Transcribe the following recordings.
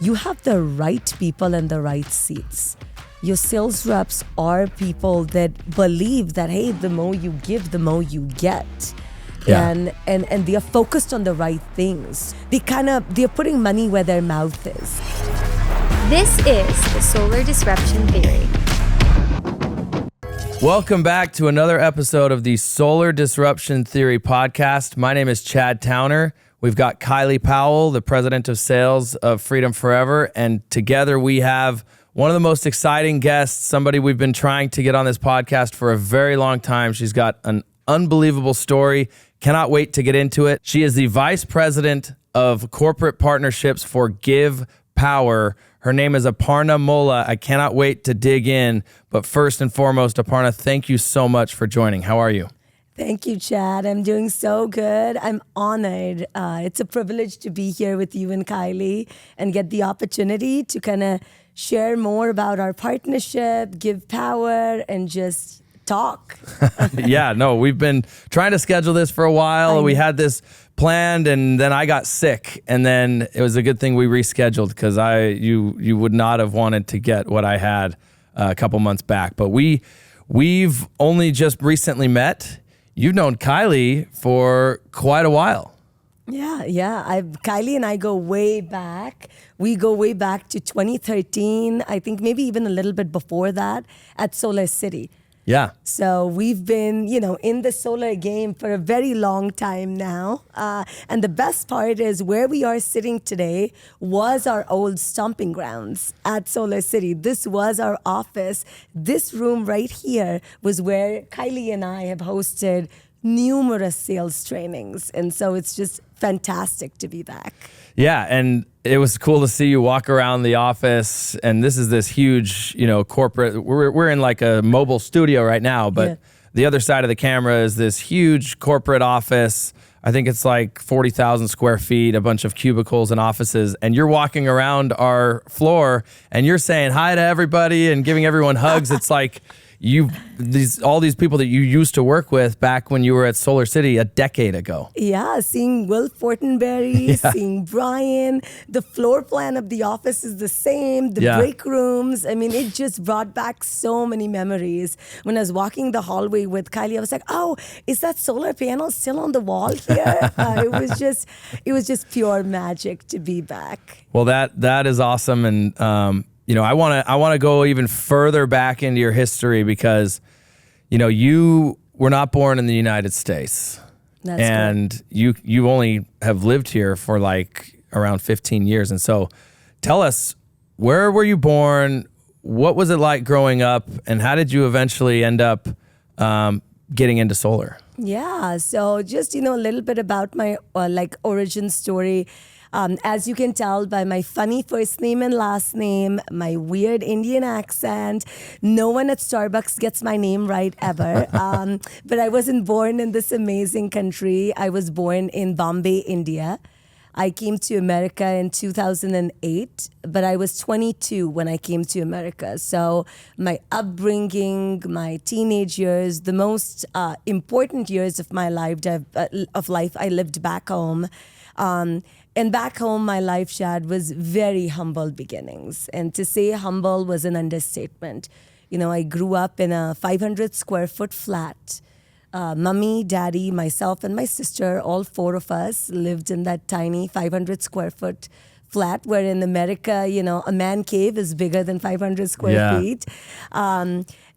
you have the right people in the right seats. Your sales reps are people that believe that, hey, the more you give, the more you get. Yeah. And they are focused on the right things. They're putting money where their mouth is. This is the Solar Disruption Theory. Welcome back to another episode of the Solar Disruption Theory podcast. My name is Chad Towner. We've got Kylie Powell, the president of sales of Freedom Forever, and together we have one of the most exciting guests, somebody we've been trying to get on this podcast for a very long time. She's got an unbelievable story. Cannot wait to get into it. She is the vice president of corporate partnerships for GivePower. Her name is Aparna Mohla. I cannot wait to dig in. But first and foremost, Aparna, thank you so much for joining. How are you? Thank you, Chad. I'm doing so good. I'm honored. It's a privilege to be here with you and Kylie and get the opportunity to kind of share more about our partnership, GivePower, and just talk. Yeah, no, we've been trying to schedule this for a while. We had this planned, and then I got sick, and then it was a good thing we rescheduled because you would not have wanted to get what I had a couple months back. But we've only just recently met. You've known Kylie for quite a while. Yeah. Kylie and I go way back. We go way back to 2013. I think maybe even a little bit before that at SolarCity. Yeah. So we've been, in the solar game for a very long time now. And the best part is where we are sitting today was our old stomping grounds at SolarCity. This was our office. This room right here was where Kylie and I have hosted numerous sales trainings. And so it's just fantastic to be back. Yeah, and it was cool to see you walk around the office, and this is this huge, corporate, we're in like a mobile studio right now, but the other side of the camera is this huge corporate office. I think it's like 40,000 square feet, a bunch of cubicles and offices, and you're walking around our floor and you're saying hi to everybody and giving everyone hugs. It's like all these people that you used to work with back when you were at SolarCity a decade ago. Yeah, seeing Will Fortenberry, seeing Brian, the floor plan of the office is the same, the break rooms. I mean, it just brought back so many memories. When I was walking the hallway with Kylie, I was like, oh, is that solar panel still on the wall here? It was just pure magic to be back. Well, that is awesome. And, I want to go even further back into your history because, you were not born in the United States. That's and correct. you only have lived here for like around 15 years. And so tell us, where were you born? What was it like growing up? And how did you eventually end up getting into solar? Yeah, so just, a little bit about my origin story. As you can tell by my funny first name and last name, my weird Indian accent, no one at Starbucks gets my name right ever. But I wasn't born in this amazing country. I was born in Bombay, India. I came to America in 2008, but I was 22 when I came to America. So my upbringing, my teenage years, the most important years of my life, I lived back home. And back home, my life, Chad, was very humble beginnings. And to say humble was an understatement. I grew up in a 500 square foot flat. Mommy, daddy, myself, and my sister, all four of us lived in that tiny 500 square foot flat where in America, a man cave is bigger than 500 square feet.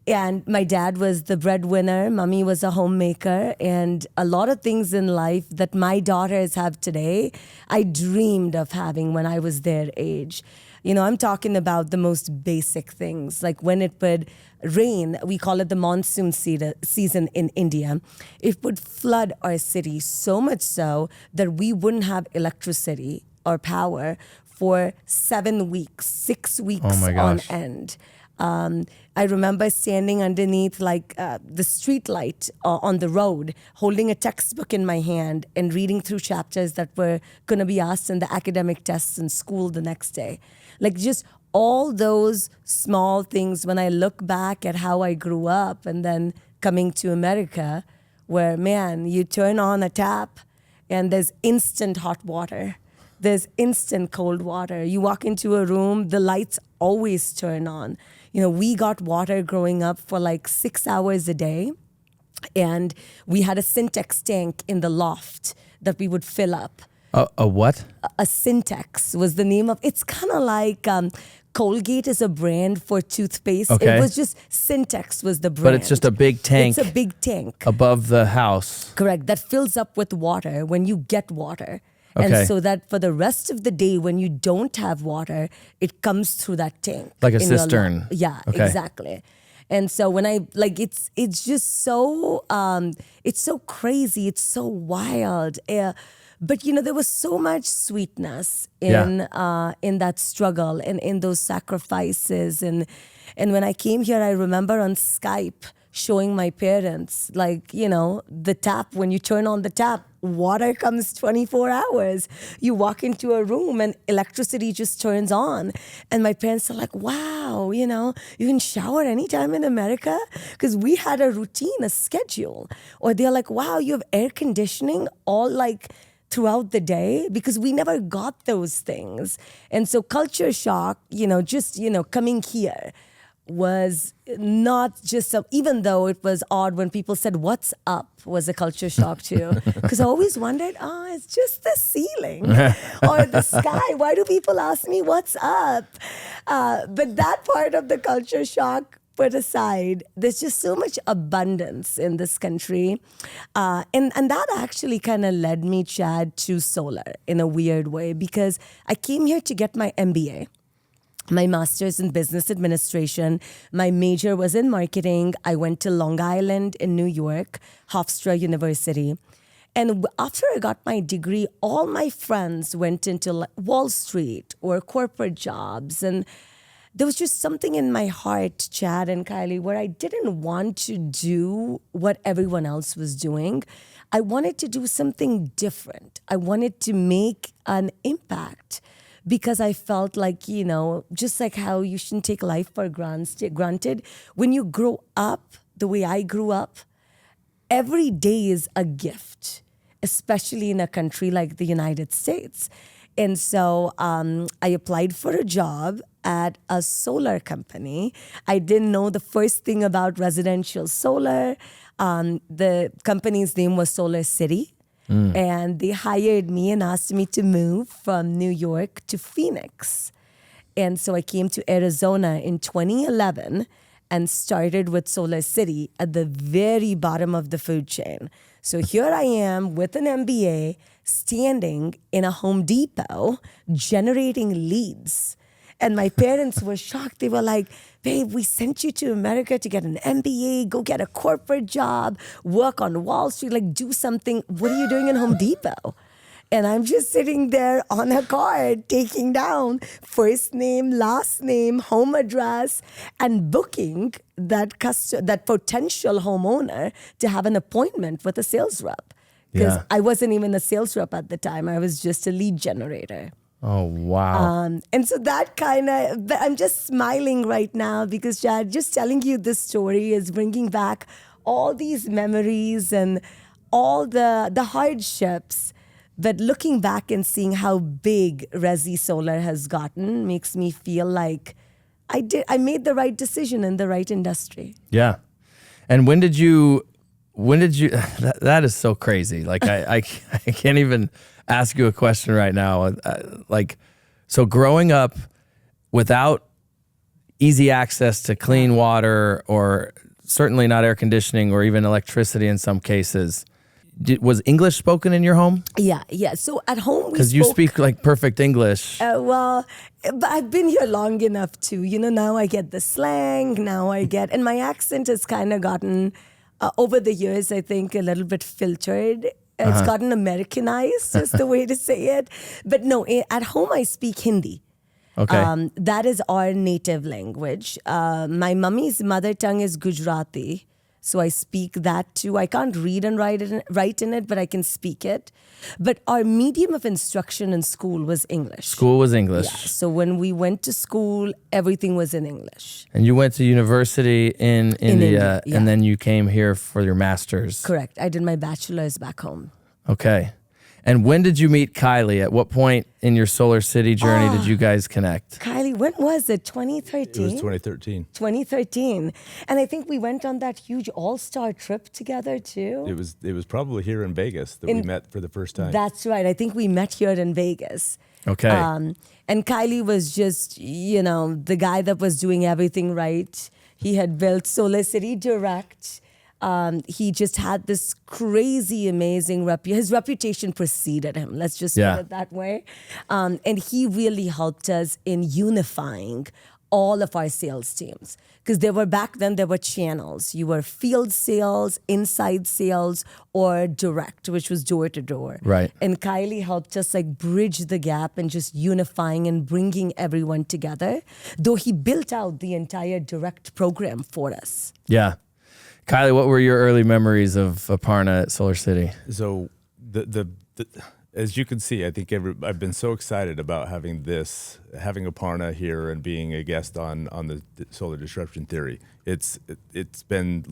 And my dad was the breadwinner. Mommy was a homemaker. And a lot of things in life that my daughters have today, I dreamed of having when I was their age. I'm talking about the most basic things, like when it would rain, we call it the monsoon season in India. It would flood our city so much so that we wouldn't have electricity or power for 7 weeks, 6 weeks on end. I remember standing underneath the street light on the road, holding a textbook in my hand and reading through chapters that were going to be asked in the academic tests in school the next day. Just all those small things when I look back at how I grew up and then coming to America where, man, you turn on a tap and there's instant hot water. there's instant cold water. You walk into a room, the lights always turn on. We got water growing up for like 6 hours a day. And we had a Syntex tank in the loft that we would fill up. A what? A Syntex was the name of, it's kind of like Colgate is a brand for toothpaste. Okay. It was just Syntex was the brand. But it's just a big tank. It's a big tank. Above the house. Correct. That fills up with water when you get water. Okay. And so that for the rest of the day, when you don't have water, it comes through that tank. Like a in your cistern. Yeah, Okay. exactly. And so when it's just so, it's so crazy. It's so wild. But there was so much sweetness in that struggle and in those sacrifices. And when I came here, I remember on Skype showing my parents, the tap, when you turn on the tap, water comes 24 hours. You walk into a room and electricity just turns on. And my parents are like, wow, you can shower anytime in America? Because we had a routine, a schedule. Or they're like, wow, you have air conditioning all throughout the day, because we never got those things. And so culture shock, coming here was not just, even though it was odd when people said, what's up, was a culture shock too. Because I always wondered, it's just the ceiling or the sky. Why do people ask me what's up? But that part of the culture shock put aside, there's just so much abundance in this country. And that actually kind of led me, Chad, to solar in a weird way, because I came here to get my MBA. My master's in business administration. My major was in marketing. I went to Long Island in New York, Hofstra University. And after I got my degree, all my friends went into Wall Street or corporate jobs. And there was just something in my heart, Chad and Kylie, where I didn't want to do what everyone else was doing. I wanted to do something different. I wanted to make an impact. Because I felt like, just like how you shouldn't take life for granted, when you grow up the way I grew up, every day is a gift, especially in a country like the United States. And so I applied for a job at a solar company. I didn't know the first thing about residential solar. The company's name was SolarCity. And they hired me and asked me to move from New York to Phoenix. And so I came to Arizona in 2011 and started with SolarCity at the very bottom of the food chain. So here I am with an MBA, standing in a Home Depot, generating leads. And my parents were shocked. They were like, babe, we sent you to America to get an MBA, go get a corporate job, work on Wall Street, do something. What are you doing in Home Depot? And I'm just sitting there on a card, taking down first name, last name, home address, and booking that potential homeowner to have an appointment with a sales rep. Because I wasn't even a sales rep at the time. I was just a lead generator. Oh, wow. And so that I'm just smiling right now because, Chad, just telling you this story is bringing back all these memories and all the hardships. But looking back and seeing how big Resi Solar has gotten makes me feel like I made the right decision in the right industry. Yeah. And when did you, that is so crazy. I can't even ask you a question right now. So growing up without easy access to clean water, or certainly not air conditioning or even electricity in some cases, was English spoken in your home? Yeah. So at home, because you speak perfect English. But I've been here long enough too. Now I get the slang. And my accent has kind of gotten over the years, I think, a little bit filtered. It's gotten Americanized, is the way to say it. But no, at home I speak Hindi. Okay. That is our native language. My mummy's mother tongue is Gujarati. So I speak that too. I can't read and write in it, but I can speak it. But our medium of instruction in school was English. School was English. Yeah. So when we went to school, everything was in English. And you went to university in India, yeah. And then you came here for your master's. Correct. I did my bachelor's back home. Okay. And when did you meet Kylie? At what point in your SolarCity journey did you guys connect? Kylie, when was it? 2013? It was 2013. 2013. And I think we went on that huge all-star trip together too. It was probably here in Vegas that we met for the first time. That's right. I think we met here in Vegas. Okay. And Kylie was just, the guy that was doing everything right. He had built SolarCity Direct. He just had this crazy, amazing his reputation preceded him. Let's just put it that way. And he really helped us in unifying all of our sales teams. Because back then there were channels. You were field sales, inside sales, or direct, which was door to door. Right. And Kylie helped us bridge the gap and just unifying and bringing everyone together. Though he built out the entire direct program for us. Yeah. Kylie, what were your early memories of Aparna at SolarCity? So the as you can see, I think I've been so excited about having Aparna here and being a guest on the Solar Disruption Theory. It's been a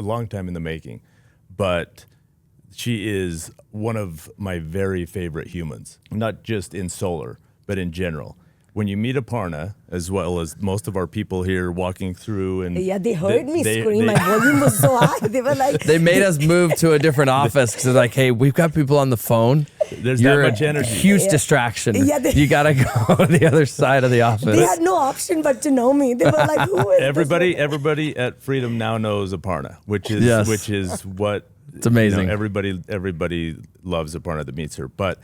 long time in the making, but she is one of my very favorite humans, not just in solar, but in general. When you meet Aparna, as well as most of our people here walking through, and they heard me scream. My volume was so high. They were like, they made us move to a different office because they're like, hey, we've got people on the phone. There's You're that much energy. Huge distraction. Yeah, you got to go to the other side of the office. They had no option but to know me. They were like, who is everybody at Freedom now knows Aparna, which is what it's amazing. Everybody loves Aparna that meets her, but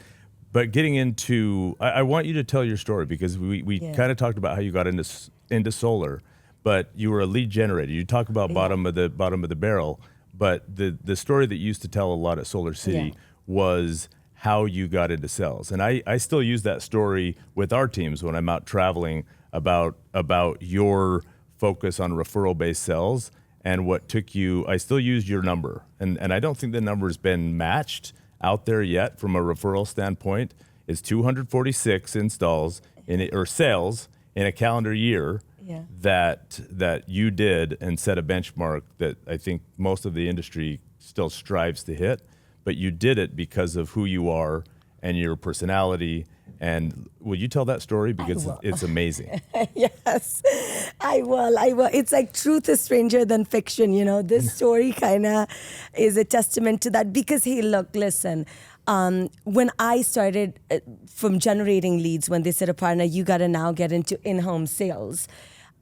getting into, I want you to tell your story, because we kind of talked about how you got into solar, but you were a lead generator. You talk about bottom of the barrel, but the story that you used to tell a lot at SolarCity was how you got into sales. And I still use that story with our teams when I'm out traveling about your focus on referral-based sales and what took you. I still use your number, and I don't think the number's been matched out there yet from a referral standpoint. Is 246 installs or sales in a calendar year that you did, and set a benchmark that I think most of the industry still strives to hit. But you did it because of who you are and your personality. And will you tell that story? Because it's amazing. Yes, I will. It's like truth is stranger than fiction. This story kind of is a testament to that. Because, hey, look, listen, when I started from generating leads, when they said, Aparna, you got to now get into in-home sales,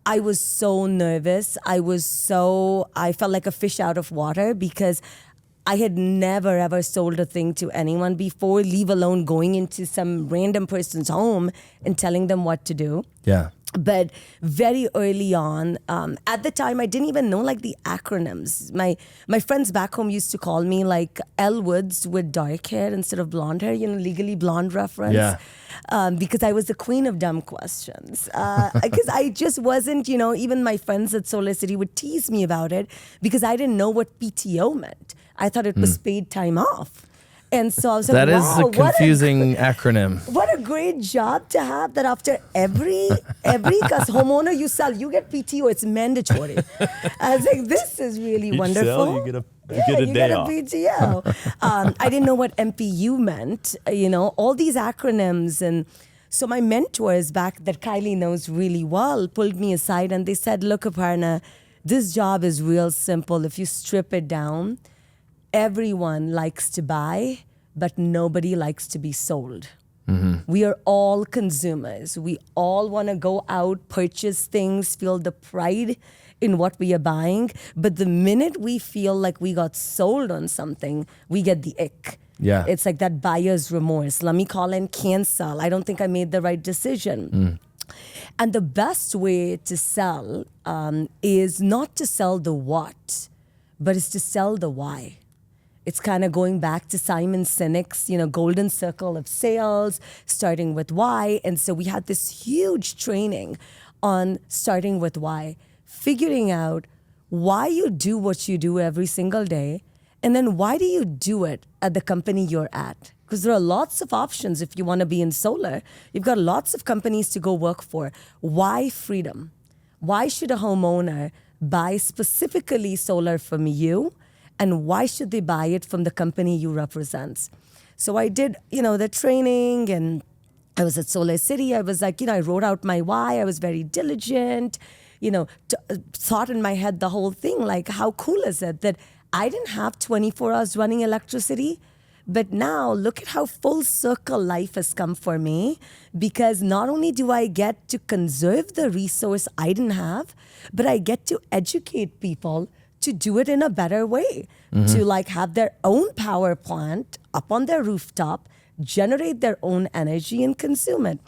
I was so nervous. I felt like a fish out of water, because I had never, ever sold a thing to anyone before, leave alone going into some random person's home and telling them what to do. Yeah. But very early on, at the time, I didn't even know the acronyms. My friends back home used to call me Elle Woods with dark hair instead of blonde hair, legally blonde reference. Yeah. Because I was the queen of dumb questions. Because I just wasn't, even my friends at SolarCity would tease me about it, because I didn't know what PTO meant. I thought it was paid time off. And so I was like, that is wow, a confusing acronym. What a great job to have, that after every homeowner you sell, you get PTO. It's mandatory. I was like, this is really wonderful. You get a day off. PTO. I didn't know what MPU meant, all these acronyms. And so my mentors back, that Kylie knows really well, pulled me aside and they said, look, Aparna, this job is real simple. If you strip it down, everyone likes to buy, but nobody likes to be sold. Mm-hmm. We are all consumers. We all want to go out, purchase things, feel the pride in what we are buying. But the minute we feel like we got sold on something, we get the ick. Yeah. It's like that buyer's remorse. Let me call and cancel. I don't think I made the right decision. And the best way to sell is not to sell the what, but is to sell the why. It's kind of going back to Simon Sinek's, golden circle of sales, starting with why. And so we had this huge training on starting with why, figuring out why you do what you do every single day, and then why do you do it at the company you're at? Because there are lots of options if you want to be in solar. You've got lots of companies to go work for. Why freedom? Why should a homeowner buy specifically solar from you? And why should they buy it from the company you represent? So I did, the training, and I was at SolarCity. I was like, I wrote out my why. I was very diligent, thought in my head the whole thing, like, how cool is it that I didn't have 24 hours running electricity? But now look at how full circle life has come for me, because not only do I get to conserve the resource I didn't have, but I get to educate people to do it in a better way, to like have their own power plant up on their rooftop, generate their own energy and consume it.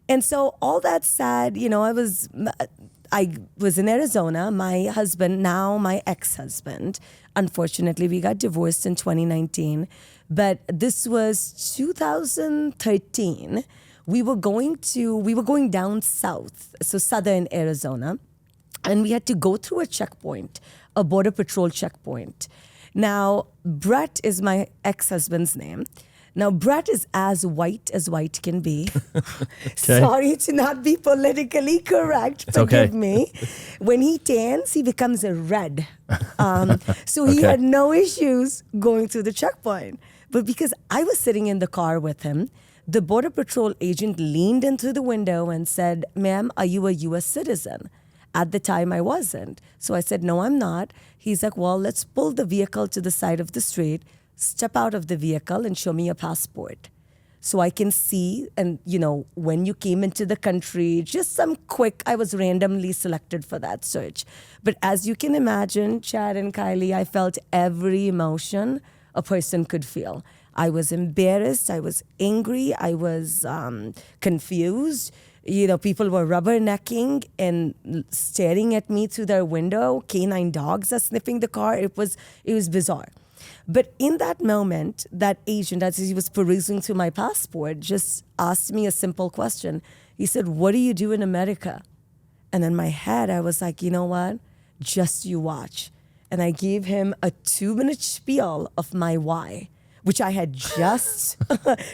And so all that said, I was in Arizona. My husband, now my ex-husband, unfortunately, we got divorced in 2019. But this was 2013. We were going down south, so southern Arizona, and we had to go through a checkpoint, a border patrol checkpoint. Now, Brett is my ex-husband's name. Now, Brett is as white can be. Sorry to not be politically correct. Forgive me. When he tans, he becomes a red. So he had no issues going through the checkpoint. But because I was sitting in the car with him, the Border Patrol agent leaned in through the window and said, "Ma'am, are you a U.S. citizen?" At the time, I wasn't. So I said, "No, I'm not." He's like, "Well, let's pull the vehicle to the side of the street. Step out of the vehicle and show me your passport so I can see, and when you came into the country, just some quick, I was randomly selected for that search. But as you can imagine, Chad and Kylie, I felt every emotion a person could feel. I was embarrassed, I was angry, I was confused. People were rubbernecking and staring at me through their window. Canine dogs are sniffing the car. It was bizarre. But in that moment, that agent, as he was perusing through my passport, just asked me a simple question. He said, "What do you do in America?" And in my head, I was like, you know what? Just you watch. And I gave him a 2-minute spiel of my why, which I had just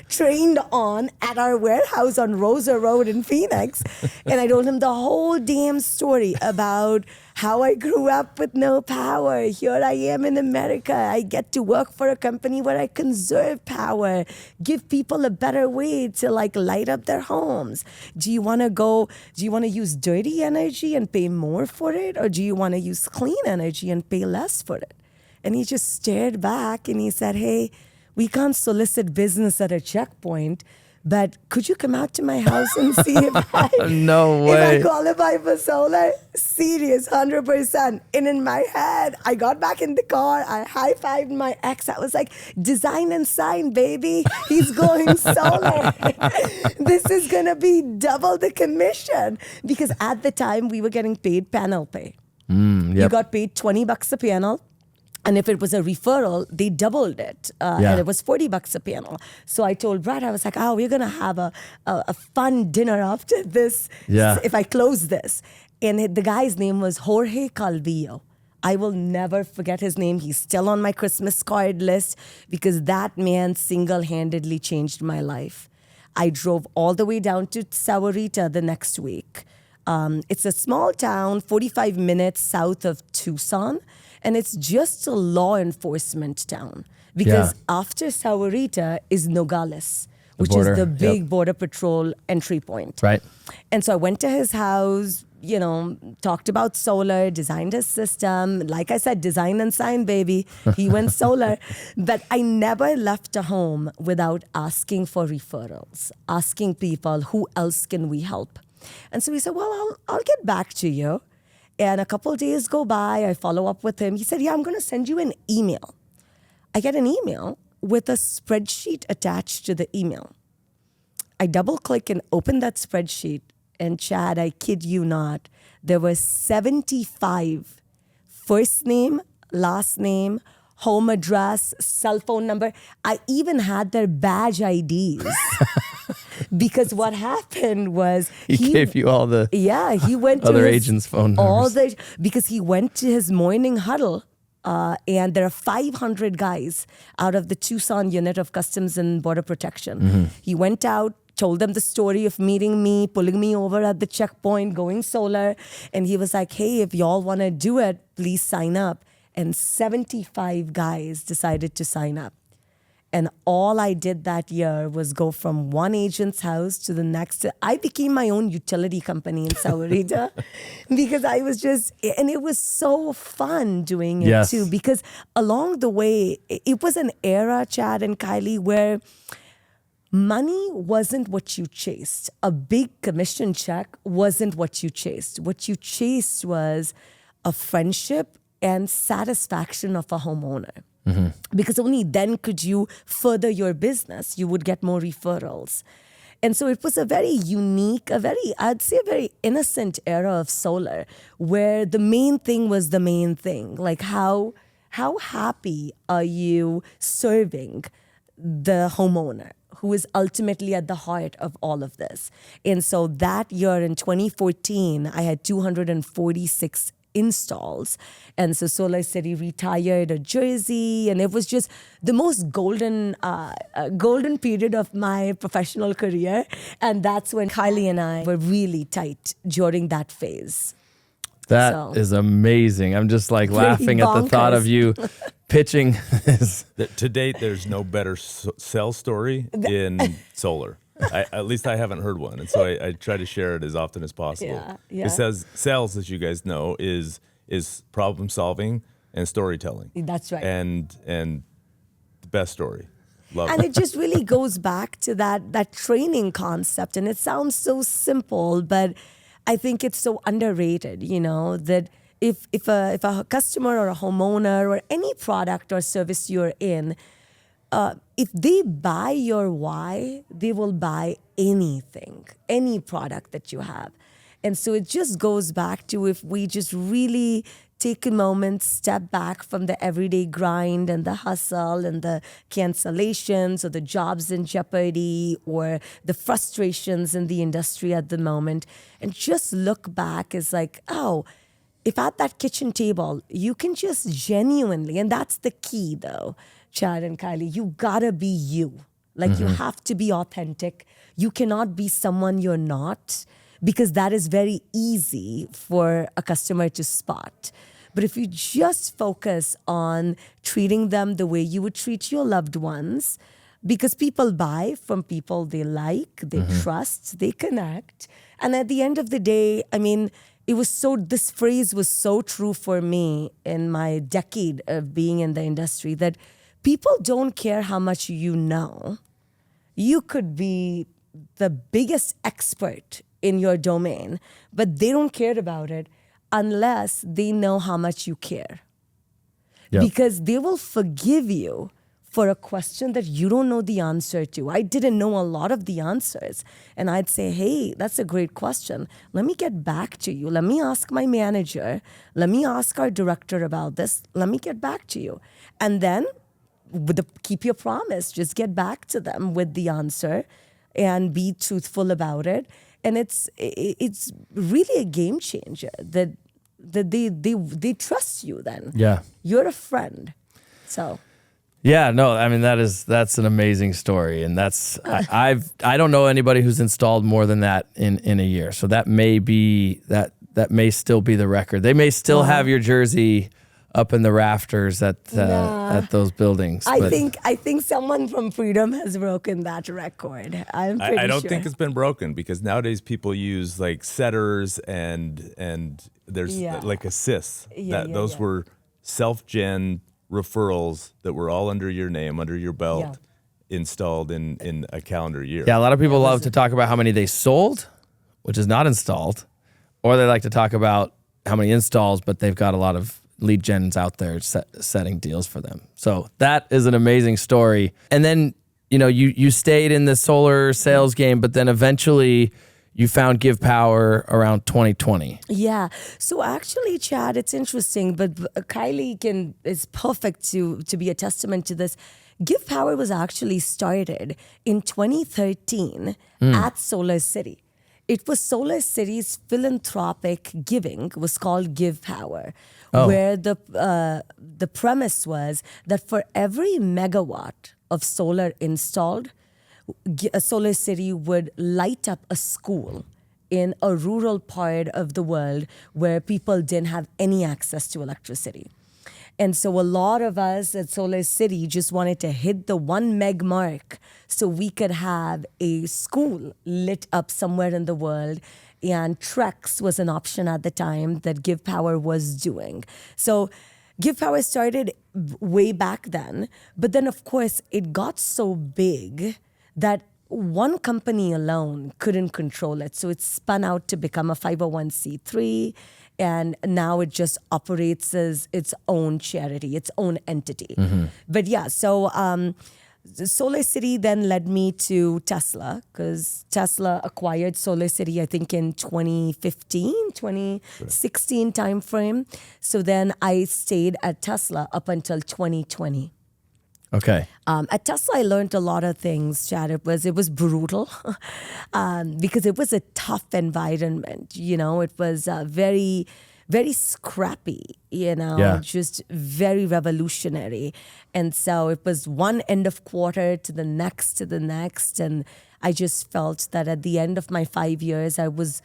trained on at our warehouse on Rosa Road in Phoenix. And I told him the whole damn story about how I grew up with no power. Here I am in America. I get to work for a company where I conserve power, give people a better way to light up their homes. Do you want to use dirty energy and pay more for it? Or do you want to use clean energy and pay less for it? And he just stared back and he said, "Hey, we can't solicit business at a checkpoint, but could you come out to my house and see if No way. if I qualify for solar?" Serious, 100%. And in my head, I got back in the car. I high-fived my ex. I was like, "Design and sign, baby. He's going solar." This is going to be double the commission. Because at the time, we were getting paid panel pay. You got paid $20 a panel. And if it was a referral, they doubled it. And it was $40 a panel. So I told Brad, I was like, we're going to have a fun dinner after this if I close this. And the guy's name was Jorge Calvillo. I will never forget his name. He's still on my Christmas card list because that man single-handedly changed my life. I drove all the way down to Sahuarita the next week. It's a small town, 45 minutes south of Tucson. And it's just a law enforcement town because after Sahuarita is Nogales, which is the big border patrol entry point. Right. And so I went to his house, talked about solar, designed his system. Like I said, design and sign, baby. He went solar. But I never left a home without asking for referrals, asking people, who else can we help? And so he said, "Well, I'll get back to you." And a couple of days go by, I follow up with him. He said, "Yeah, I'm going to send you an email." I get an email with a spreadsheet attached to the email. I double click and open that spreadsheet. And Chad, I kid you not, there were 75 first name, last name, home address, cell phone number. I even had their badge IDs. Because what happened was he gave you all the he went to other agents' phone numbers. Because he went to his morning huddle, and there are 500 guys out of the Tucson unit of Customs and Border Protection. He went out, told them the story of meeting me, pulling me over at the checkpoint, going solar, and he was like, "Hey, if y'all want to do it, please sign up." And 75 guys decided to sign up. And all I did that year was go from one agent's house to the next. I became my own utility company in Saurita because I was just, and it was so fun doing it Yes. too. Because along the way, it was an era, Chad and Kylie, where money wasn't what you chased. A big commission check wasn't what you chased. What you chased was a friendship and satisfaction of a homeowner. Because only then could you further your business. You would get more referrals. And so it was a very unique, I'd say a very innocent era of solar where the main thing was the main thing. Like how happy are you serving the homeowner who is ultimately at the heart of all of this? And so that year in 2014, I had 246 installs. And so SolarCity retired a jersey, and it was just the most golden period of my professional career. And that's when Kylie and I were really tight during that phase. That is amazing. I'm just like laughing at the thought of you pitching this. To date, there's no better sales story in solar. At least I haven't heard one, and so I try to share it as often as possible. Yeah. It says sales, as you guys know, is problem solving and storytelling. That's right. And the best story. Love And it. it just really goes back to that training concept. And it sounds so simple, but I think it's so underrated, that if a customer or a homeowner or any product or service you're in, if they buy your why, they will buy anything, any product that you have. And so it just goes back to if we just really take a moment, step back from the everyday grind and the hustle and the cancellations or the jobs in jeopardy or the frustrations in the industry at the moment, and just look back as like, oh, if at that kitchen table, you can just genuinely, and that's the key though, Chad and Kylie, you gotta be you. Like you have to be authentic. You cannot be someone you're not, because that is very easy for a customer to spot. But if you just focus on treating them the way you would treat your loved ones, because people buy from people they like, they trust, they connect. And at the end of the day, I mean, this phrase was so true for me in my decade of being in the industry, that people don't care how much you know. You could be the biggest expert in your domain, but they don't care about it unless they know how much you care. Yep. Because they will forgive you for a question that you don't know the answer to. I didn't know a lot of the answers. And I'd say, hey, that's a great question. Let me get back to you. Let me ask my manager. Let me ask our director about this. Let me get back to you. And then keep your promise. Just get back to them with the answer and be truthful about it. And it's really a game changer that they trust you then. Yeah. You're a friend. So Yeah, no, I mean that's an amazing story, and I don't know anybody who's installed more than that in a year. So that may be that may still be the record. They may still have your jersey up in the rafters at those buildings. I think someone from Freedom has broken that record. I'm pretty sure. I don't think it's been broken, because nowadays people use like setters and there's like assists. Those were self-gen referrals that were all under your name, under your belt, installed in a calendar year. Yeah, a lot of people love to talk about how many they sold, which is not installed, or they like to talk about how many installs, but they've got a lot of lead gens out there setting deals for them. So that is an amazing story. And then, you stayed in the solar sales game, but then eventually you found GivePower around 2020. Yeah. So actually, Chad, it's interesting, but Kylie is perfect to be a testament to this. GivePower was actually started in 2013 at SolarCity. It was SolarCity's philanthropic giving was called GivePower, where the premise was that for every megawatt of solar installed, SolarCity would light up a school in a rural part of the world where people didn't have any access to electricity. And so a lot of us at SolarCity just wanted to hit the 1 meg mark so we could have a school lit up somewhere in the world. And Trex was an option at the time that GivePower was doing. So GivePower started way back then, but then of course it got so big that one company alone couldn't control it. So it spun out to become a 501c3, and now it just operates as its own charity, its own entity. But yeah, so SolarCity then led me to Tesla, because Tesla acquired SolarCity, I think in 2016 timeframe. So then I stayed at Tesla up until 2020. Okay. At Tesla, I learned a lot of things, Chad. It was brutal because it was a tough environment. It was very, very scrappy, just very revolutionary. And so it was one end of quarter to the next. And I just felt that at the end of my 5 years, I was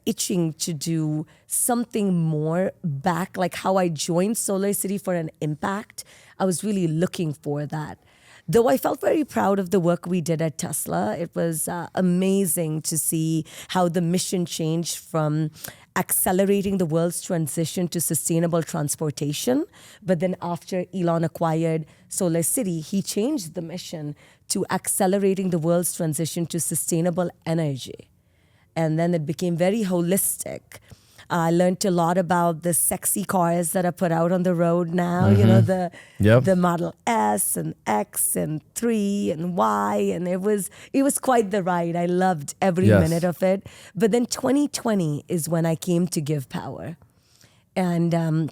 itching to do something more back, like how I joined SolarCity for an impact. I was really looking for that. Though I felt very proud of the work we did at Tesla. It was amazing to see how the mission changed from accelerating the world's transition to sustainable transportation. But then after Elon acquired SolarCity, he changed the mission to accelerating the world's transition to sustainable energy. And then it became very holistic. I learned a lot about the sexy cars that are put out on the road now, the Model S and X and 3 and Y. And it was quite the ride. I loved every minute of it. But then 2020 is when I came to GivePower. And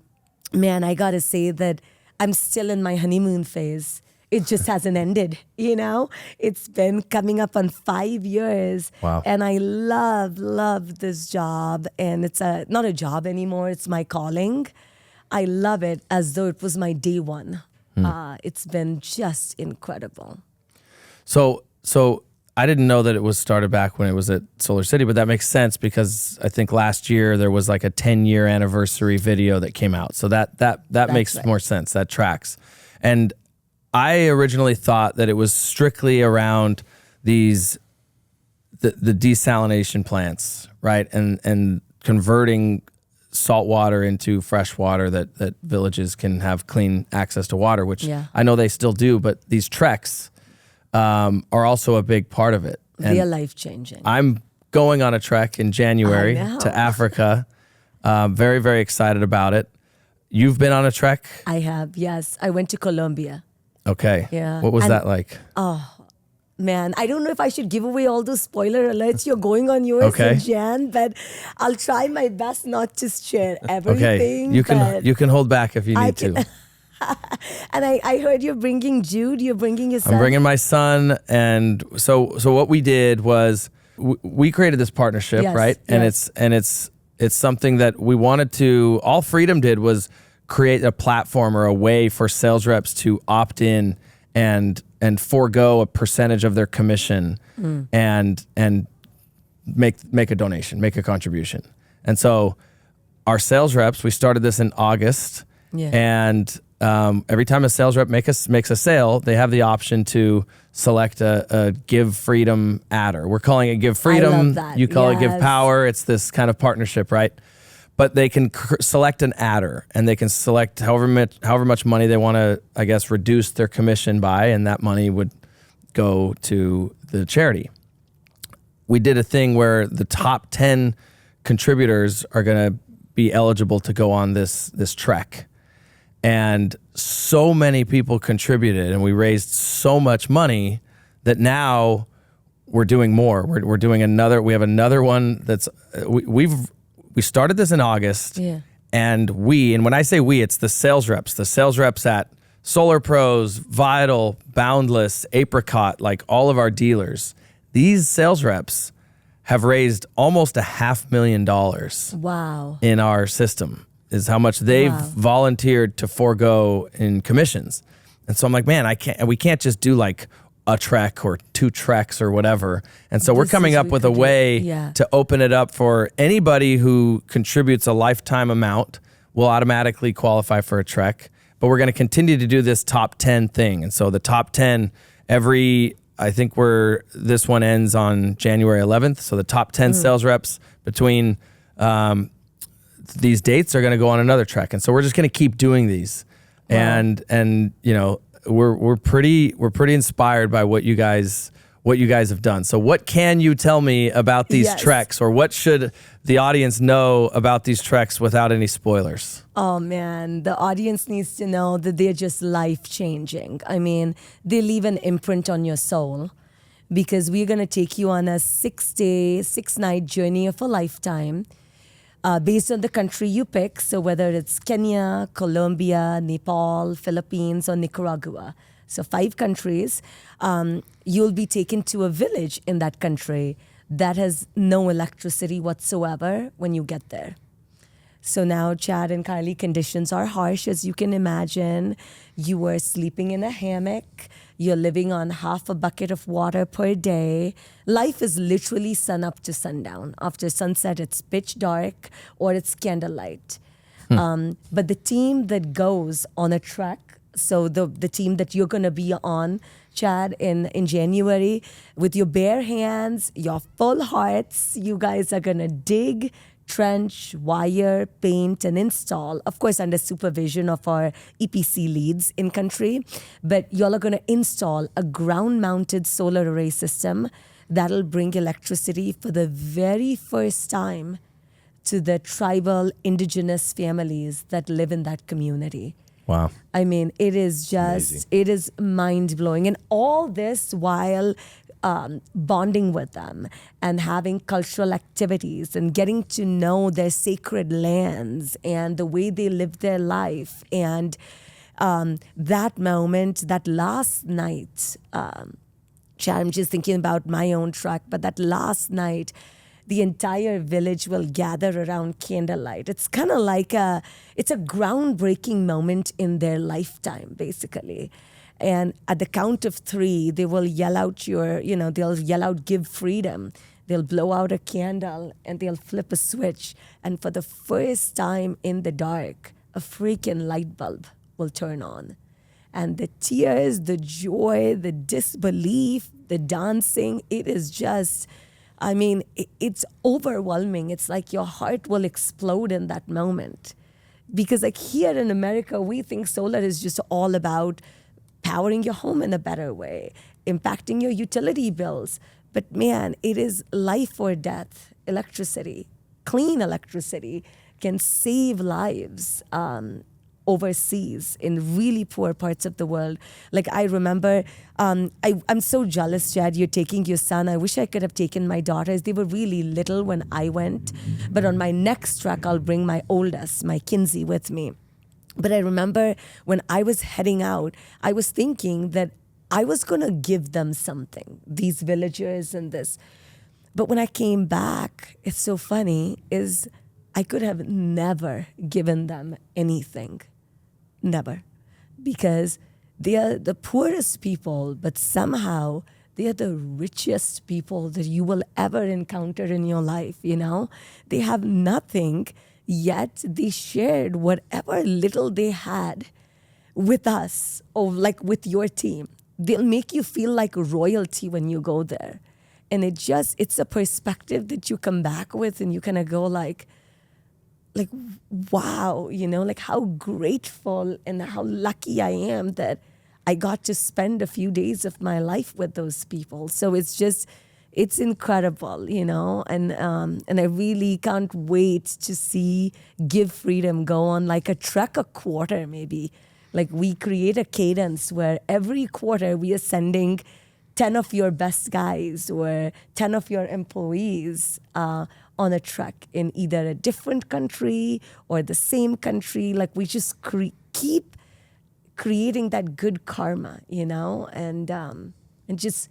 man, I got to say that I'm still in my honeymoon phase. It just hasn't ended, It's been coming up on 5 years. Wow. And I love this job. And it's not a job anymore. It's my calling. I love it as though it was my day one. It's been just incredible. So I didn't know that it was started back when it was at SolarCity, but that makes sense because I think last year there was like a 10-year anniversary video that came out. So that makes more sense. That tracks. And I originally thought that it was strictly around the desalination plants, right? And converting salt water into fresh water that villages can have clean access to water, which I know they still do, but these treks are also a big part of it. They are life-changing. I'm going on a trek in January to Africa. Very, very excited about it. You've been on a trek? I have, yes. I went to Colombia. Okay. Yeah. What was that like? Oh, man. I don't know if I should give away all those spoiler alerts. You're going on yours in Jan, but I'll try my best not to share everything. Okay. You can hold back if you need to. And I heard you're bringing Jude. You're bringing your son. I'm bringing my son. And so what we did was we created this partnership, right? And it's something that we wanted to, all Freedom did was create a platform or a way for sales reps to opt in and forego a percentage of their commission and make a donation, make a contribution. And so our sales reps, we started this in August, and every time a sales rep makes a sale, they have the option to select a Give Freedom adder. We're calling it Give Freedom. I love that. You call it GivePower. It's this kind of partnership, right? But they can select an adder, and they can select however much money they want to, I guess, reduce their commission by, and that money would go to the charity. We did a thing where the top 10 contributors are going to be eligible to go on this trek. And so many people contributed, and we raised so much money that now we're doing more. We're doing another. We have another one that's we started this in August, and when I say we, it's the sales reps at Solar Pros, Vital, Boundless, Apricot, like all of our dealers. These sales reps have raised almost $500,000. Wow. In our system is how much they've volunteered to forego in commissions. And so I'm like, man, we can't just do like a trek or 2 treks or whatever. And so we're coming up with a way to open it up for anybody who contributes a lifetime amount will automatically qualify for a trek. but we're going to continue to do this top 10 thing. And so the top 10 I think this one ends on January 11th. So the top 10 sales reps between these dates are going to go on another trek. And so we're just going to keep doing these. Wow. And you know, we're pretty inspired by what you guys have done. So what can you tell me about these treks, or what should the audience know about these treks without any spoilers? Oh man, the audience needs to know that they're just life-changing. I mean, they leave an imprint on your soul, because we're going to take you on a 6-day, 6-night journey of a lifetime based on the country you pick. So whether it's Kenya, Colombia, Nepal, Philippines, or Nicaragua. So 5 countries. You'll be taken to a village in that country that has no electricity whatsoever when you get there. So now, Chad and Kylie, conditions are harsh, as you can imagine. You were sleeping in a hammock. You're living on half a bucket of water per day. Life is literally sun up to sundown. After sunset, it's pitch dark or it's candlelight. But the team that goes on a trek, so the team that you're going to be on, Chad, in January, with your bare hands, your full hearts, you guys are going to dig, trench, wire, paint, and install, of course, under supervision of our EPC leads in country. But y'all are going to install a ground-mounted solar array system that'll bring electricity for the very first time to the tribal indigenous families that live in that community. Wow. I mean, it is just, amazing. It is mind-blowing. And all this while bonding with them and having cultural activities and getting to know their sacred lands and the way they live their life. And that moment, that last night, Chad, I'm just thinking about my own trek, but that last night, the entire village will gather around candlelight. It's kind of like it's a groundbreaking moment in their lifetime, basically. And at the count of 3, they will yell out they'll yell out, "Give freedom." They'll blow out a candle and they'll flip a switch. And for the first time in the dark, a freaking light bulb will turn on. And the tears, the joy, the disbelief, the dancing, it is just... I mean, it's overwhelming. It's like your heart will explode in that moment. Because like here in America, we think solar is just all about powering your home in a better way, impacting your utility bills. But man, it is life or death. Electricity, clean electricity can save lives overseas in really poor parts of the world. Like I remember, I'm so jealous, Chad, you're taking your son. I wish I could have taken my daughters. They were really little when I went. But on my next trek, I'll bring my oldest, my Kinsey, with me. But I remember when I was heading out, I was thinking that I was going to give them something, these villagers and this. But when I came back, it's so funny, is I could have never given them anything. Never. Because they are the poorest people, but somehow they are the richest people that you will ever encounter in your life, you know? They have nothing, yet they shared whatever little they had with us, or like with your team. They'll make you feel like royalty when you go there. And it's a perspective that you come back with and you kind of go like, wow, you know, like how grateful and how lucky I am that I got to spend a few days of my life with those people. So it's incredible, you know, and I really can't wait to see Give Freedom go on like a trek a quarter maybe. Like we create a cadence where every quarter we are sending 10 of your best guys or 10 of your employees on a trek in either a different country or the same country. Like we just keep creating that good karma, you know, and just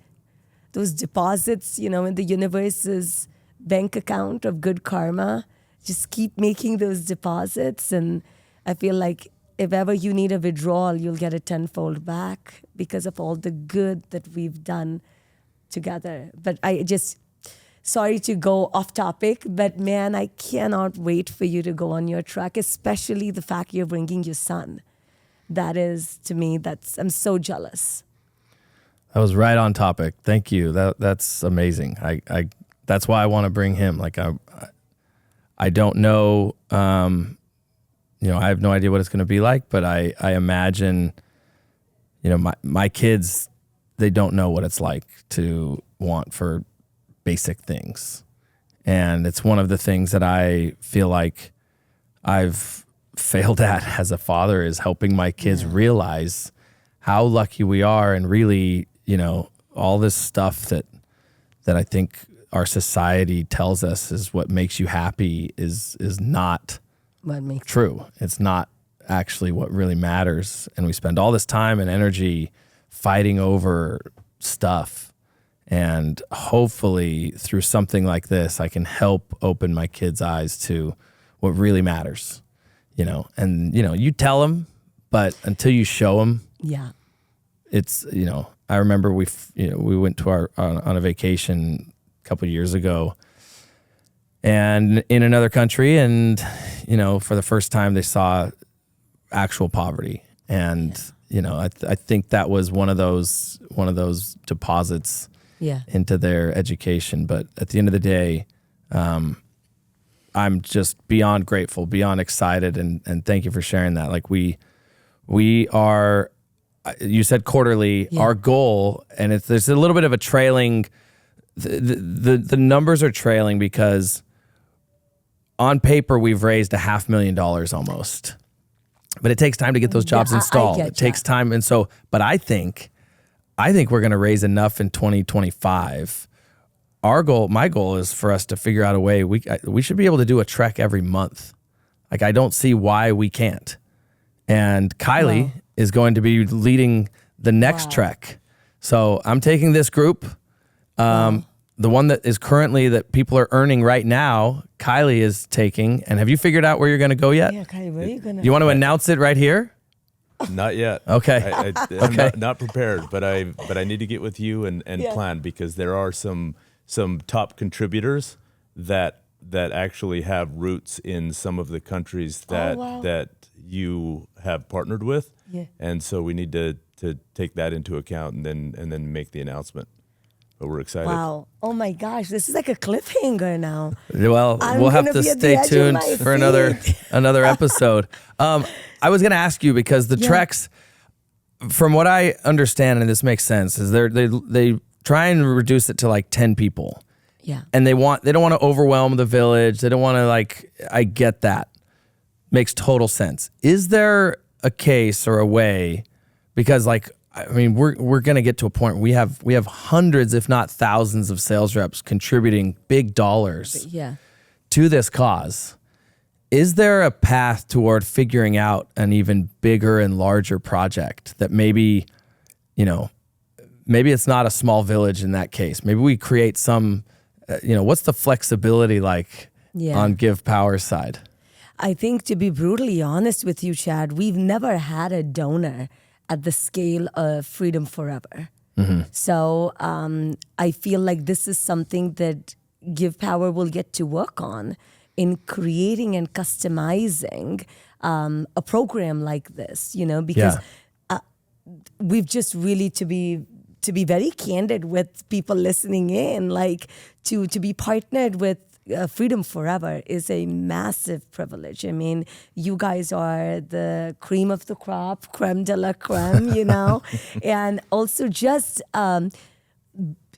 those deposits, you know, in the universe's bank account of good karma, just keep making those deposits. And I feel like if ever you need a withdrawal, you'll get it tenfold back because of all the good that we've done together. But sorry to go off topic, but man, I cannot wait for you to go on your trek, especially the fact you're bringing your son. that is, to me, I'm so jealous. That was right on topic. Thank you. That's amazing. I that's why I want to bring him. Like I don't know, I have no idea what it's going to be like, but I imagine, my kids, they don't know what it's like to want for basic things. And it's one of the things that I feel like I've failed at as a father, is helping my kids realize how lucky we are, and really, all this stuff that I think our society tells us is what makes you happy is not What makes true. It's not actually what really matters. And we spend all this time and energy fighting over stuff. And hopefully through something like this, I can help open my kids' eyes to what really matters, and, you tell them, but until you show them, Yeah. it's, I remember we went to on a vacation a couple of years ago, and in another country, and, for the first time they saw actual poverty. And, I think that was one of those deposits Yeah. into their education. But at the end of the day, I'm just beyond grateful, beyond excited. And thank you for sharing that. Like we are, you said quarterly, our goal, and there's a little bit of a trailing, the numbers are trailing because on paper we've raised $500,000 almost, but it takes time to get those jobs installed. It takes time. And so, but I think we're going to raise enough in 2025. My goal is for us to figure out a way. We should be able to do a trek every month. Like, I don't see why we can't. And Kylie is going to be leading the next trek. So I'm taking this group, the one that is currently that people are earning right now. Kylie is taking. And have you figured out where you're going to go yet? Yeah, Kylie, where are you going to? You want to announce it right here? Not yet. Okay. I'm not prepared, but I need to get with you and plan, because there are some top contributors that actually have roots in some of the countries that you have partnered with. Yeah. And so we need to take that into account and then make the announcement. But we're excited. Wow. Oh my gosh, this is like a cliffhanger now. Well, I'm we'll have gonna to be at the stay edge of tuned my for another seat. episode. I was going to ask you, because the treks, from what I understand, and this makes sense, is they try and reduce it to like 10 people. Yeah. And they don't want to overwhelm the village. They don't want to, I get that. Makes total sense. Is there a case or a way, because we're going to get to a point where we have hundreds, if not thousands, of sales reps contributing big dollars to this cause. Is there a path toward figuring out an even bigger and larger project that maybe it's not a small village in that case? Maybe we create some, what's the flexibility like on GivePower's side? I think, to be brutally honest with you, Chad, we've never had a donor at the scale of Freedom Forever. Mm-hmm. So I feel like this is something that GivePower will get to work on in creating and customizing a program like this, because we've just really, to be very candid with people listening in, like to be partnered with Freedom Forever is a massive privilege. I mean, you guys are the cream of the crop, creme de la creme, and also just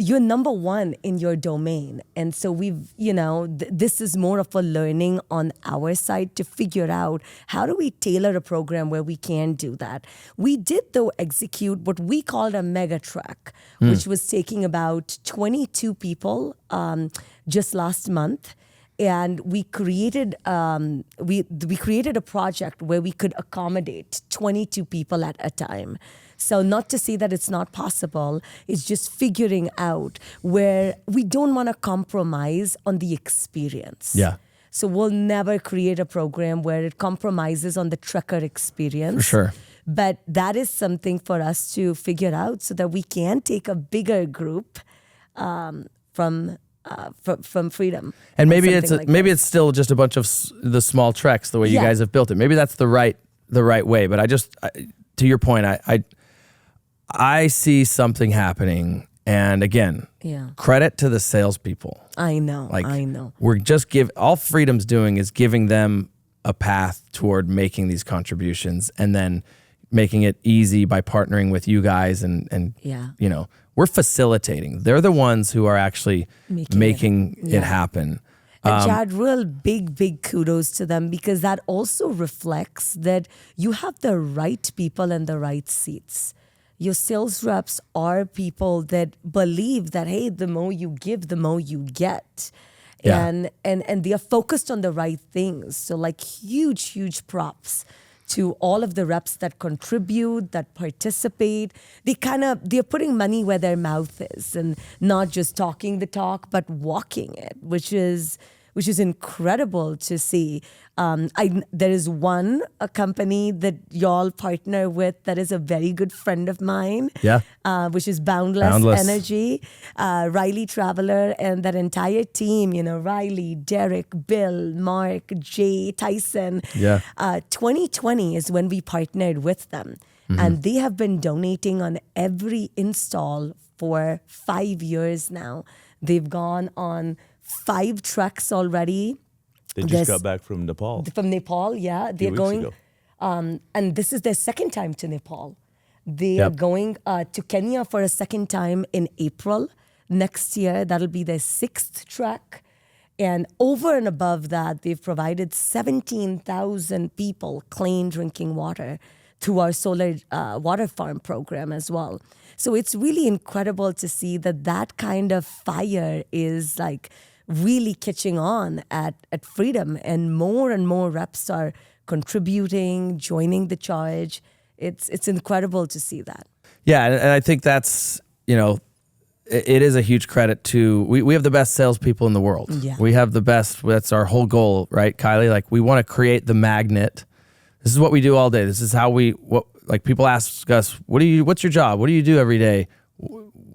you're number one in your domain. And so this is more of a learning on our side to figure out how do we tailor a program where we can do that. We did, though, execute what we called a mega trek, which was taking about 22 people just last month. And we created we created a project where we could accommodate 22 people at a time. So not to say that it's not possible, it's just figuring out where we don't want to compromise on the experience. Yeah. So we'll never create a program where it compromises on the trekker experience. For sure. But that is something for us to figure out so that we can take a bigger group from Freedom. And maybe it's still just a bunch of the small treks, the way you guys have built it. Maybe that's the right way. But to your point, I see something happening, and again, credit to the salespeople. I know. We're just all Freedom's doing is giving them a path toward making these contributions, and then making it easy by partnering with you guys, and you know, we're facilitating. They're the ones who are actually making it happen. And Chad, real big kudos to them, because that also reflects that you have the right people in the right seats. Your sales reps are people that believe that, hey, the more you give, the more you get. Yeah. And they are focused on the right things. So like huge props to all of the reps that contribute, that participate. They're putting money where their mouth is, and not just talking the talk, but walking it, which is incredible to see. There is a company that y'all partner with that is a very good friend of mine, which is Boundless Energy. Riley Traveler and that entire team, you know, Riley, Derek, Bill, Mark, Jay, Tyson. 2020 is when we partnered with them. And they have been donating on every install for 5 years now. They've gone on 5 trucks already. They just got back from Nepal. From Nepal, yeah. They're going, and this is their second time to Nepal. They are going to Kenya for a second time in April next year. That'll be their 6th truck. And over and above that, they've provided 17,000 people clean drinking water through our solar water farm program as well. So it's really incredible to see that kind of fire is like really catching on at Freedom, and more reps are contributing, joining the charge. It's incredible to see that. Yeah, and I think that's, you know, it is a huge credit to, we have the best salespeople in the world. Yeah. We have the best, that's our whole goal, right, Kylie? Like, we want to create the magnet. This is what we do all day. This is how like people ask us, what's your job? What do you do every day?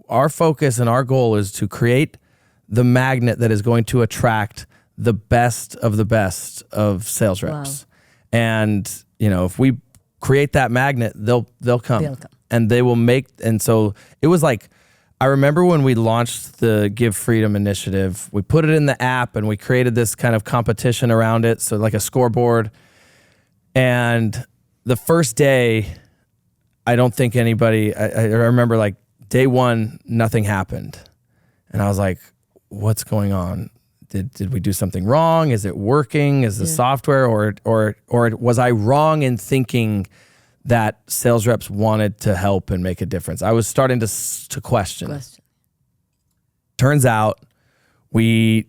Our focus and our goal is to create the magnet that is going to attract the best of sales reps. Wow. And, you know, if we create that magnet, they'll come. And they will make, and so it was like, I remember when we launched the Give Freedom initiative, we put it in the app and we created this kind of competition around it. So like a scoreboard. And the first day, I don't think anybody, I remember like day 1, nothing happened. And I was like, what's going on? Did we do something wrong? Is it working? Is the software, or was I wrong in thinking that sales reps wanted to help and make a difference? I was starting to question. Turns out we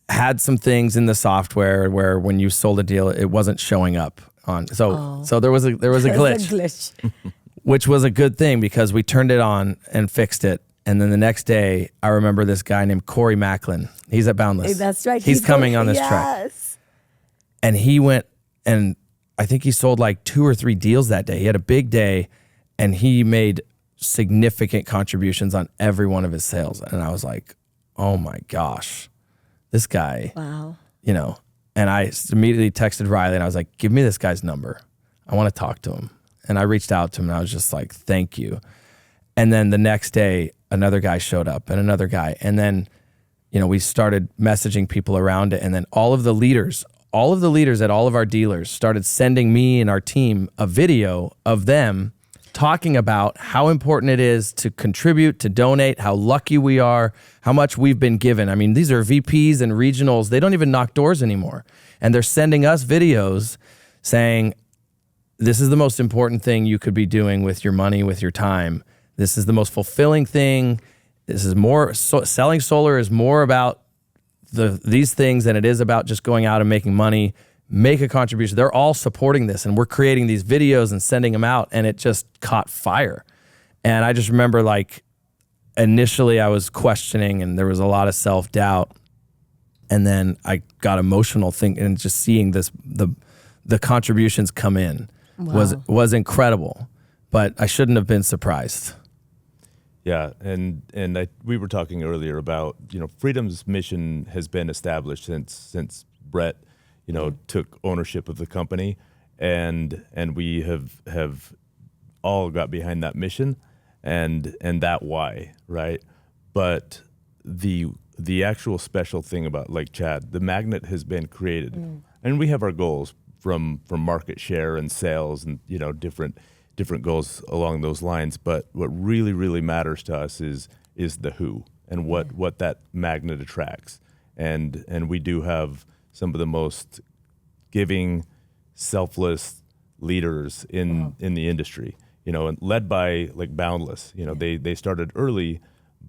had some things in the software where when you sold a deal, it wasn't showing up on. So there was a glitch, which was a good thing because we turned it on and fixed it. And then the next day, I remember this guy named Corey Macklin. He's at Boundless. That's right. He's coming on this track. And he went, and I think he sold like 2 or 3 deals that day. He had a big day, and he made significant contributions on every one of his sales. And I was like, oh my gosh, this guy. Wow. You know, and I immediately texted Riley, and I was like, give me this guy's number. I want to talk to him. And I reached out to him, and I was just like, thank you. And then the next day, another guy showed up, and another guy. And then, you know, we started messaging people around it. And then all of the leaders at all of our dealers started sending me and our team a video of them talking about how important it is to contribute, to donate, how lucky we are, how much we've been given. I mean, these are VPs and regionals. They don't even knock doors anymore. And they're sending us videos saying, this is the most important thing you could be doing with your money, with your time. This is the most fulfilling thing. This is more, selling solar is more about these things than it is about just going out and making money, make a contribution. They're all supporting this, and we're creating these videos and sending them out, and it just caught fire. And I just remember, like, initially I was questioning, and there was a lot of self-doubt. And then I got emotional thinking, and just seeing the contributions come in was incredible. But I shouldn't have been surprised. Yeah, and we were talking earlier about, you know, Freedom's mission has been established since Brett, you know, took ownership of the company, and we have all got behind that mission and that why, right? But the actual special thing about Lake Chad, the magnet has been created, and we have our goals from market share and sales and different goals along those lines. But what really matters to us is the who and what that magnet attracts, and we do have some of the most giving, selfless leaders in the industry, and led by like Boundless. They started early,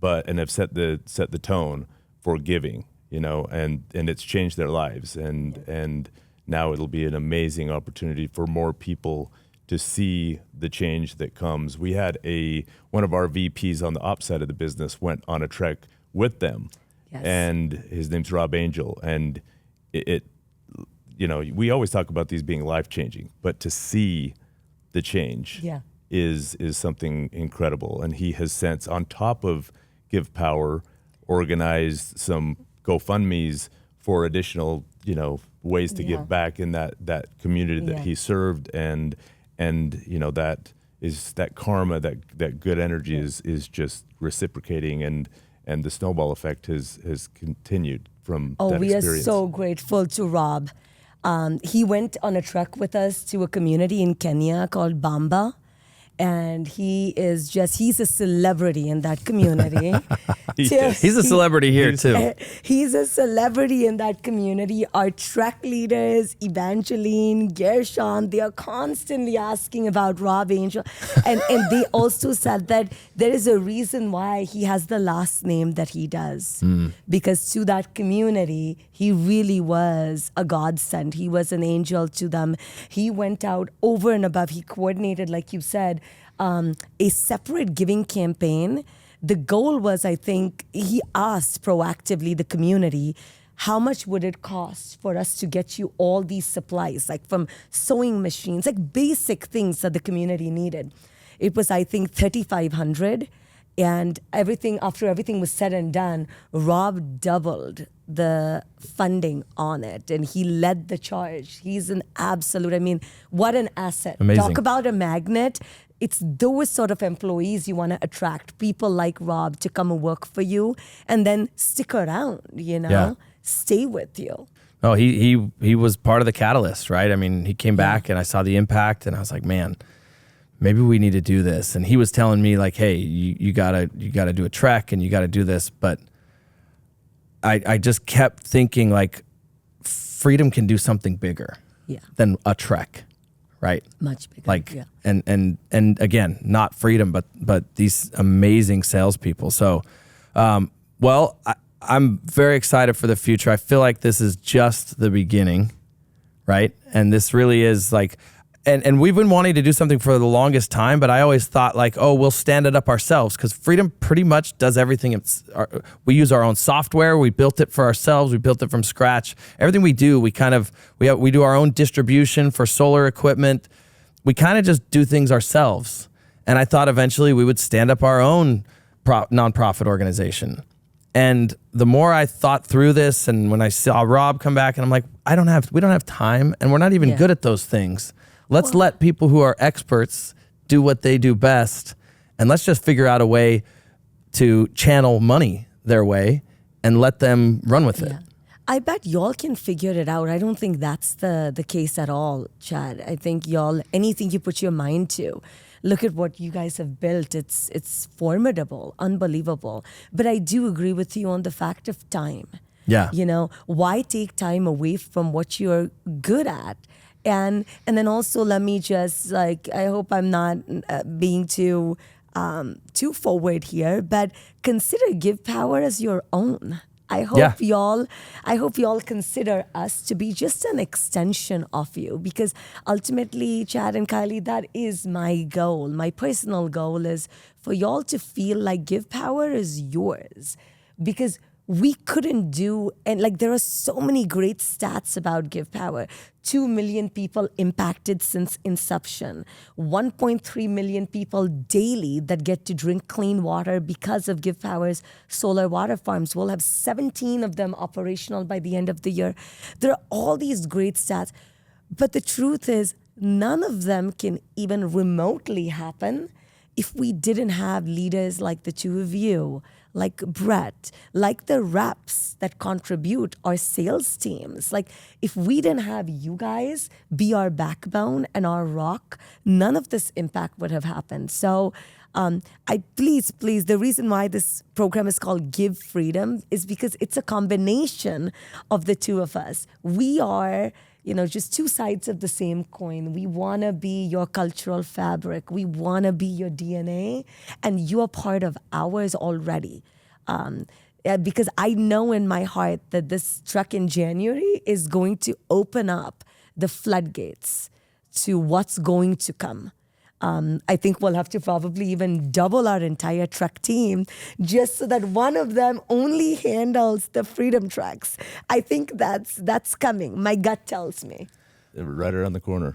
and have set the tone for giving, and it's changed their lives, and now it'll be an amazing opportunity for more people to see the change that comes. We had one of our VPs on the ops side of the business went on a trek with them, and his name's Rob Angel, and we always talk about these being life-changing, but to see the change is something incredible. And he has since, on top of GivePower, organized some GoFundMes for additional, ways to give back in that community that he served, and that is that karma, that good energy is just reciprocating, and the snowball effect has continued from that we experience. are so grateful to Rob. He went on a trek with us to a community in Kenya called Bamba. And he's a celebrity in that community. He's a celebrity here too. He's a celebrity in that community. Our trek leaders, Evangeline, Gershon, they are constantly asking about Rob Angel. And they also said that there is a reason why he has the last name that he does. Because to that community, he really was a godsend. He was an angel to them. He went out over and above. He coordinated, like you said, a separate giving campaign. The goal was, I think, he asked proactively the community, how much would it cost for us to get you all these supplies, like from sewing machines, like basic things that the community needed. It was, I think, $3,500. And after everything was said and done, Rob doubled the funding on it, and he led the charge. He's an absolute, what an asset. Amazing. Talk about a magnet. It's those sort of employees you want to attract, people like Rob to come and work for you and then stick around, stay with you. Oh, he was part of the catalyst, right? He came back and I saw the impact and I was like, man, maybe we need to do this. And he was telling me like, hey, you gotta do a trek and you gotta do this. But I just kept thinking like freedom can do something bigger than a trek. Right, much bigger. And again, not freedom, but these amazing salespeople. So, I'm very excited for the future. I feel like this is just the beginning, right? And this really is like, and we've been wanting to do something for the longest time, but I always thought like, oh, we'll stand it up ourselves because Freedom pretty much does everything. We use our own software. We built it for ourselves. We built it from scratch. Everything we do, we do our own distribution for solar equipment. We kind of just do things ourselves. And I thought eventually we would stand up our own nonprofit organization. And the more I thought through this, and when I saw Rob come back, and I'm like, we don't have time, and we're not even good at those things. Let's let people who are experts do what they do best, and let's just figure out a way to channel money their way and let them run with it. I bet y'all can figure it out. I don't think that's the case at all, Chad. I think y'all, anything you put your mind to, look at what you guys have built. It's formidable, unbelievable. But I do agree with you on the fact of time. Yeah. Why take time away from what you're good at? And then also let me just I hope I'm not being too forward here, but consider GivePower as your own. I hope y'all consider us to be just an extension of you, because ultimately, Chad and Kylie, that is my goal. My personal goal is for y'all to feel like GivePower is yours, because we couldn't do, and there are so many great stats about GivePower. 2 million people impacted since inception. 1.3 million people daily that get to drink clean water because of GivePower's solar water farms. We'll have 17 of them operational by the end of the year. There are all these great stats. But the truth is, none of them can even remotely happen if we didn't have leaders like the two of you, like Brett, like the reps that contribute, our sales teams. Like, if we didn't have you guys be our backbone and our rock, none of this impact would have happened. So please, the reason why this program is called Give Freedom is because it's a combination of the two of us. We are, just two sides of the same coin. We want to be your cultural fabric. We want to be your DNA, and you are part of ours already. Because I know in my heart that this truck in January is going to open up the floodgates to what's going to come. I think we'll have to probably even double our entire truck team just so that one of them only handles the freedom trucks. I think that's coming. My gut tells me. Right around the corner.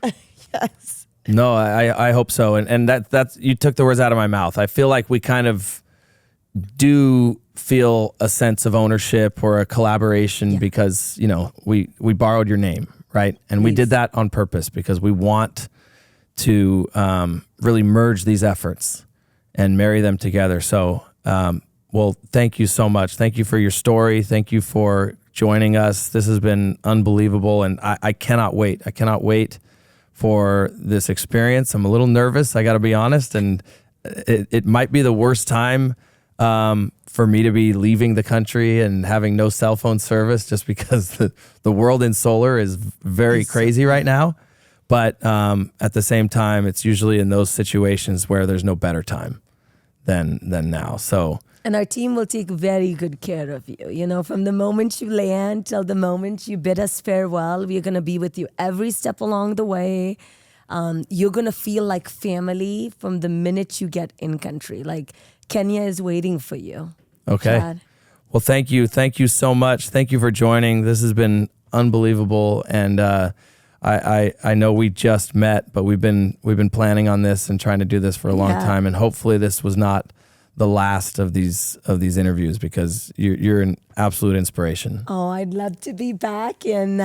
Yes. No, I hope so. And that's, you took the words out of my mouth. I feel like we kind of do feel a sense of ownership or a collaboration because, we borrowed your name, right? And we did that on purpose because we want to really merge these efforts and marry them together. So, well, thank you so much. Thank you for your story. Thank you for joining us. This has been unbelievable, and I cannot wait. I cannot wait for this experience. I'm a little nervous, I got to be honest, and it might be the worst time for me to be leaving the country and having no cell phone service just because the world in solar is very crazy right now. But at the same time, it's usually in those situations where there's no better time than now. So, and our team will take very good care of you. From the moment you land till the moment you bid us farewell, we're going to be with you every step along the way. You're going to feel like family from the minute you get in country. Like, Kenya is waiting for you. Okay. Chad. Well, thank you. Thank you so much. Thank you for joining. This has been unbelievable. And I know we just met, but we've been planning on this and trying to do this for a long time. And hopefully this was not the last of these interviews because you're an absolute inspiration. Oh, I'd love to be back, and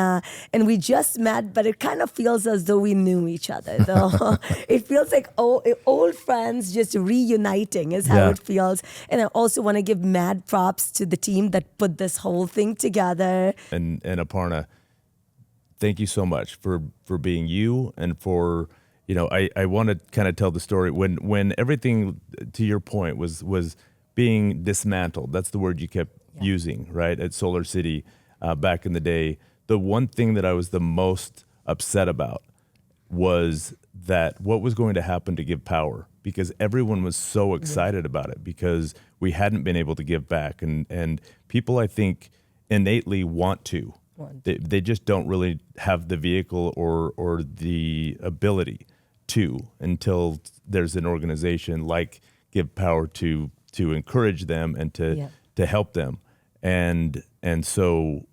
we just met, but it kind of feels as though we knew each other. Though it feels like old friends just reuniting is how it feels. And I also want to give mad props to the team that put this whole thing together. And Aparna, thank you so much for being you and for. I want to kind of tell the story when everything, to your point, was being dismantled. That's the word you kept using, right? At SolarCity back in the day. The one thing that I was the most upset about was that what was going to happen to GivePower, because everyone was so excited about it because we hadn't been able to give back. And people, I think, innately want to. They just don't really have the vehicle or the ability to until there's an organization like GivePower to encourage them and to help them. And so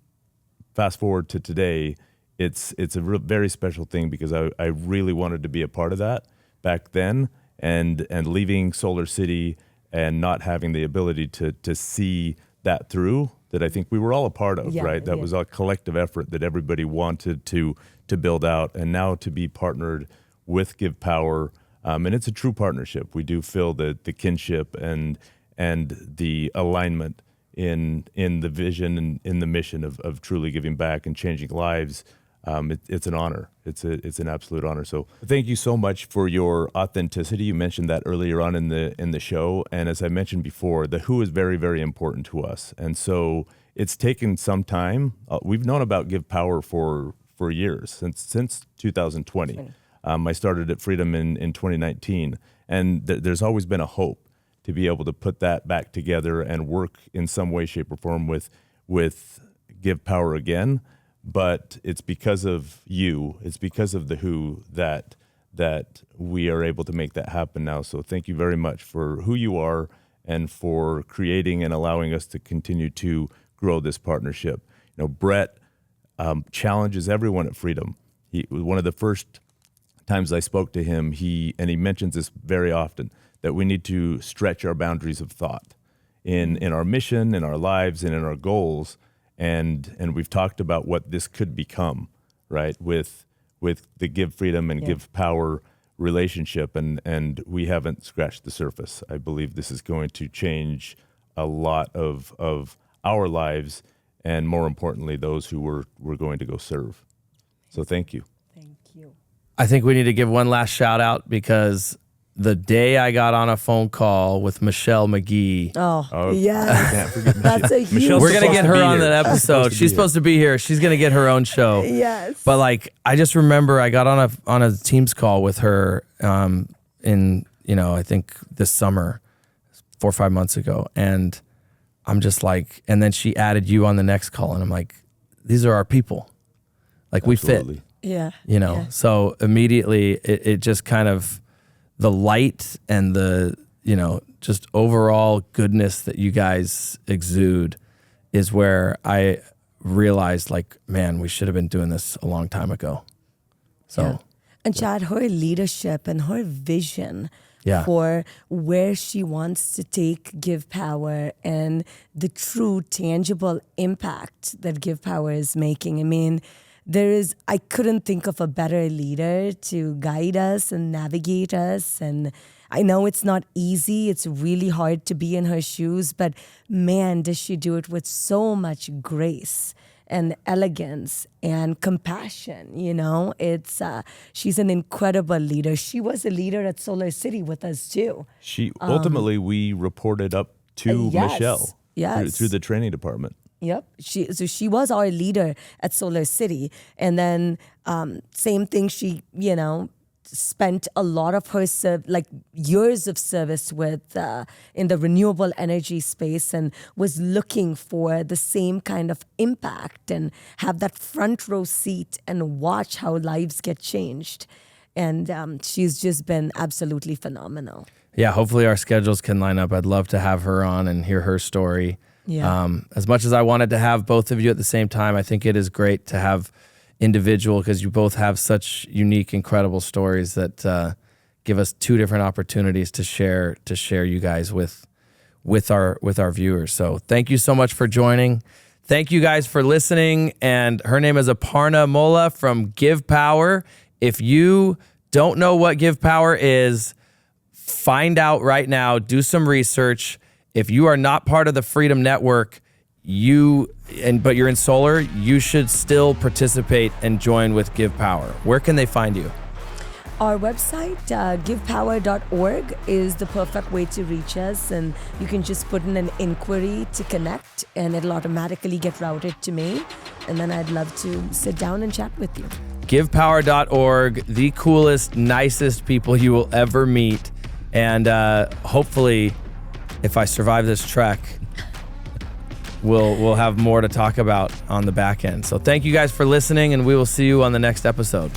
fast forward to today, it's a very special thing because I really wanted to be a part of that back then, and leaving SolarCity and not having the ability to see that through, that I think we were all a part of, right? That was a collective effort that everybody wanted to build out, and now to be partnered with GivePower, and it's a true partnership. We do feel the kinship and the alignment in the vision and in the mission of truly giving back and changing lives. It's an honor. It's an absolute honor. So thank you so much for your authenticity. You mentioned that earlier on in the show, and as I mentioned before, the who is very, very important to us. And so it's taken some time. We've known about GivePower for years, since 2020. I started at Freedom in 2019, and there's always been a hope to be able to put that back together and work in some way, shape, or form with GivePower again. But it's because of you, it's because of the who that we are able to make that happen now. So thank you very much for who you are and for creating and allowing us to continue to grow this partnership. Brett challenges everyone at Freedom. He was one of the first times I spoke to him, he mentions this very often, that we need to stretch our boundaries of thought in our mission, in our lives, and in our goals. And we've talked about what this could become, right? With with the Give Freedom and Give Power relationship, and we haven't scratched the surface. I believe this is going to change a lot of our lives, and more importantly, those who we're going to go serve. So thank you. Thank you. I think we need to give one last shout out because the day I got on a phone call with Michelle McGee. Oh yeah. I can't forget That's a huge. Michelle's We're going to supposed get to her be on here. that episode. She's supposed to be here. She's going to get her own show. Yes. But like, I just remember I got on a Teams call with her in, I think this summer, 4 or 5 months ago. And I'm just like, and then she added you on the next call. And I'm like, these are our people. Like Absolutely. we fit, Yeah. So immediately it just kind of, the light and the, just overall goodness that you guys exude is where I realized, like, man, we should have been doing this a long time ago. So, Yeah. And Chad, her leadership and her vision Yeah. for where she wants to take GivePower and the true tangible impact that GivePower is making. I mean, I couldn't think of a better leader to guide us and navigate us. And I know it's not easy. It's really hard to be in her shoes, but man, does she do it with so much grace and elegance and compassion. She's an incredible leader. She was a leader at SolarCity with us too. She ultimately, we reported up to yes, Michelle yes. through the training department. Yep. She was our leader at SolarCity. And then same thing, she, spent a lot of her years of service with in the renewable energy space and was looking for the same kind of impact and have that front row seat and watch how lives get changed. And she's just been absolutely phenomenal. yeah, hopefully our schedules can line up. I'd love to have her on and hear her story. Yeah. As much as I wanted to have both of you at the same time, I think it is great to have individual because you both have such unique, incredible stories that give us two different opportunities to share you guys with our viewers. So thank you so much for joining. Thank you guys for listening. And her name is Aparna Mohla from GivePower. If you don't know what GivePower is, find out right now. Do some research. If you are not part of the Freedom Network, but you're in solar, you should still participate and join with GivePower. Where can they find you? Our website, givepower.org, is the perfect way to reach us. And you can just put in an inquiry to connect and it'll automatically get routed to me. And then I'd love to sit down and chat with you. GivePower.org, the coolest, nicest people you will ever meet. And hopefully, if I survive this trek, we'll have more to talk about on the back end. So thank you guys for listening, and we will see you on the next episode.